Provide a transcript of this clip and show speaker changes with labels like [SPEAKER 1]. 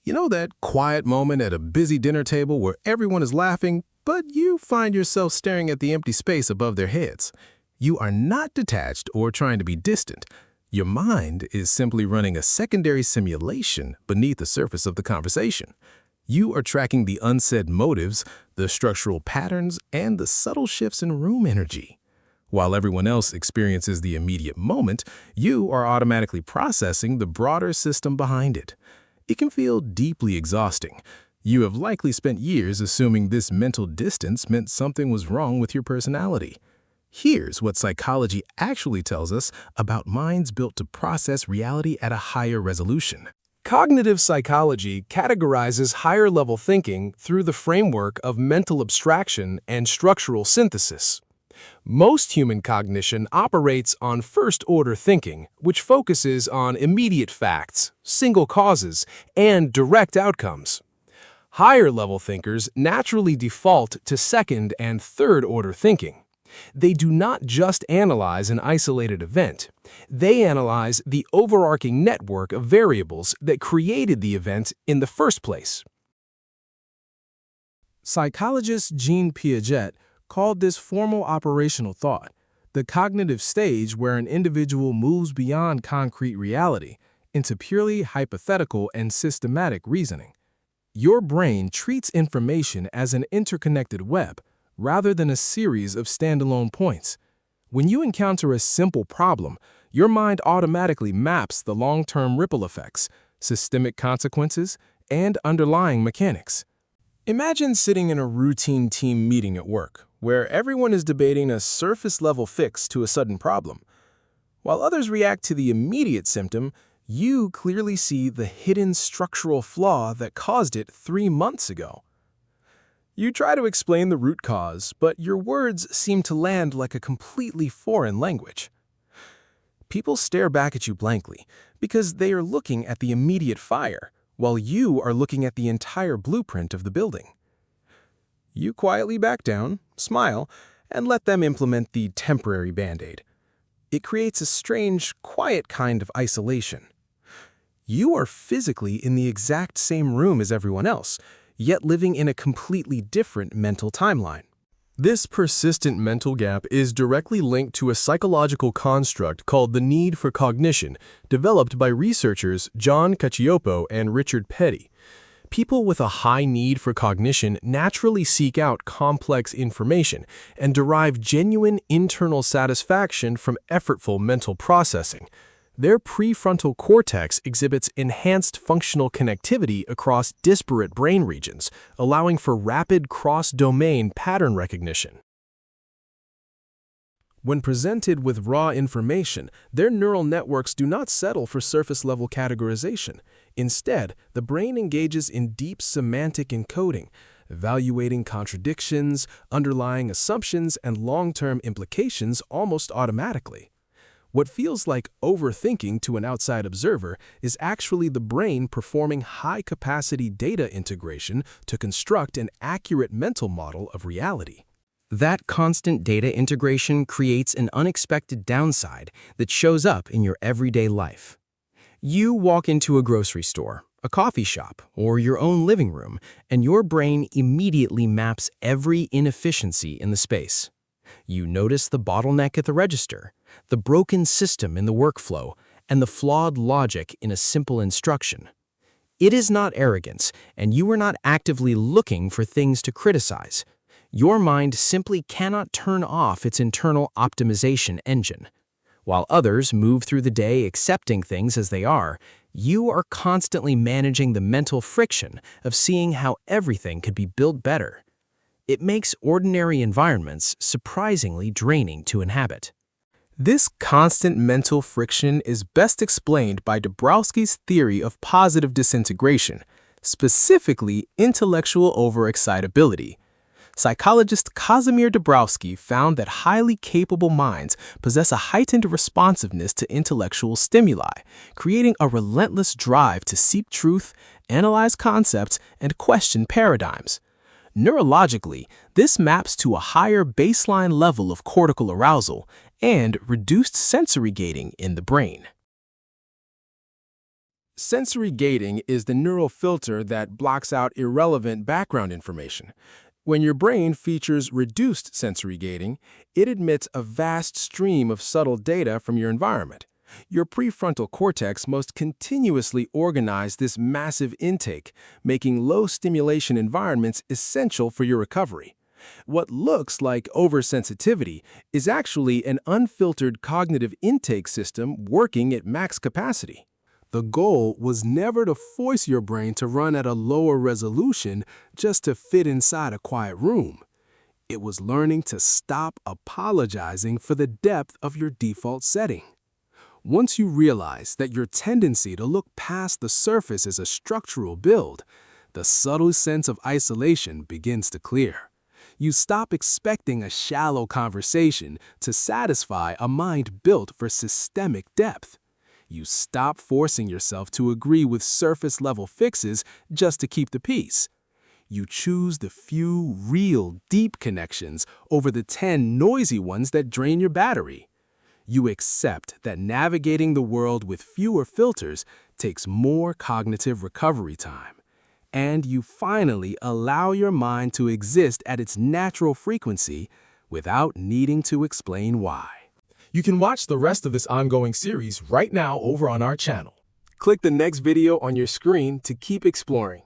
[SPEAKER 1] You know that quiet moment at a busy dinner table where everyone is laughing, but you find yourself staring at the empty space above their heads? You are not detached or trying to be distant. Your mind is simply running a secondary simulation beneath the surface of the conversation. You are tracking the unsaid motives, the structural patterns, and the subtle shifts in room energy. While everyone else experiences the immediate moment, you are automatically processing the broader system behind it. It can feel deeply exhausting. You have likely spent years assuming this mental distance meant something was wrong with your personality. Here's what psychology actually tells us about minds built to process reality at a higher resolution.
[SPEAKER 2] Cognitive psychology categorizes higher-level thinking through the framework of mental abstraction and structural synthesis. Most human cognition operates on first-order thinking, which focuses on immediate facts, single causes, and direct outcomes. Higher-level thinkers naturally default to second- and third-order thinking. They do not just analyze an isolated event. They analyze the overarching network of variables that created the event in the first place.
[SPEAKER 3] Psychologist Jean Piaget called this formal operational thought, the cognitive stage where an individual moves beyond concrete reality into purely hypothetical and systematic reasoning. Your brain treats information as an interconnected web rather than a series of standalone points. When you encounter a simple problem, your mind automatically maps the long-term ripple effects, systemic consequences, and underlying mechanics. Imagine sitting in a routine team meeting at work, where everyone is debating a surface-level fix to a sudden problem. While others react to the immediate symptom, you clearly see the hidden structural flaw that caused it 3 months ago. You try to explain the root cause, but your words seem to land like a completely foreign language. People stare back at you blankly because they are looking at the immediate fire, while you are looking at the entire blueprint of the building. You quietly back down, smile, and let them implement the temporary Band-Aid. It creates a strange, quiet kind of isolation. You are physically in the exact same room as everyone else, yet living in a completely different mental timeline.
[SPEAKER 2] This persistent mental gap is directly linked to a psychological construct called the need for cognition, developed by researchers John Cacioppo and Richard Petty. People with a high need for cognition naturally seek out complex information and derive genuine internal satisfaction from effortful mental processing. Their prefrontal cortex exhibits enhanced functional connectivity across disparate brain regions, allowing for rapid cross-domain pattern recognition.
[SPEAKER 3] When presented with raw information, their neural networks do not settle for surface-level categorization. Instead, the brain engages in deep semantic encoding, evaluating contradictions, underlying assumptions, and long-term implications almost automatically. What feels like overthinking to an outside observer is actually the brain performing high-capacity data integration to construct an accurate mental model of reality.
[SPEAKER 4] That constant data integration creates an unexpected downside that shows up in your everyday life. You walk into a grocery store, a coffee shop, or your own living room, and your brain immediately maps every inefficiency in the space. You notice the bottleneck at the register, the broken system in the workflow, and the flawed logic in a simple instruction. It is not arrogance, and you are not actively looking for things to criticize. Your mind simply cannot turn off its internal optimization engine. While others move through the day accepting things as they are, you are constantly managing the mental friction of seeing how everything could be built better. It makes ordinary environments surprisingly draining to inhabit.
[SPEAKER 2] This constant mental friction is best explained by Dabrowski's theory of positive disintegration, specifically intellectual overexcitability. Psychologist Kazimir Dabrowski found that highly capable minds possess a heightened responsiveness to intellectual stimuli, creating a relentless drive to seek truth, analyze concepts, and question paradigms. Neurologically, this maps to a higher baseline level of cortical arousal and reduced sensory gating in the brain.
[SPEAKER 3] Sensory gating is the neural filter that blocks out irrelevant background information. When your brain features reduced sensory gating, it admits a vast stream of subtle data from your environment. Your prefrontal cortex must continuously organize this massive intake, making low-stimulation environments essential for your recovery. What looks like oversensitivity is actually an unfiltered cognitive intake system working at max capacity. The goal was never to force your brain to run at a lower resolution just to fit inside a quiet room. It was learning to stop apologizing for the depth of your default setting. Once you realize that your tendency to look past the surface is a structural build, the subtle sense of isolation begins to clear. You stop expecting a shallow conversation to satisfy a mind built for systemic depth. You stop forcing yourself to agree with surface-level fixes just to keep the peace. You choose the few real, deep connections over the 10 noisy ones that drain your battery. You accept that navigating the world with fewer filters takes more cognitive recovery time. And you finally allow your mind to exist at its natural frequency without needing to explain why.
[SPEAKER 2] You can watch the rest of this ongoing series right now over on our channel.
[SPEAKER 3] Click the next video on your screen to keep exploring.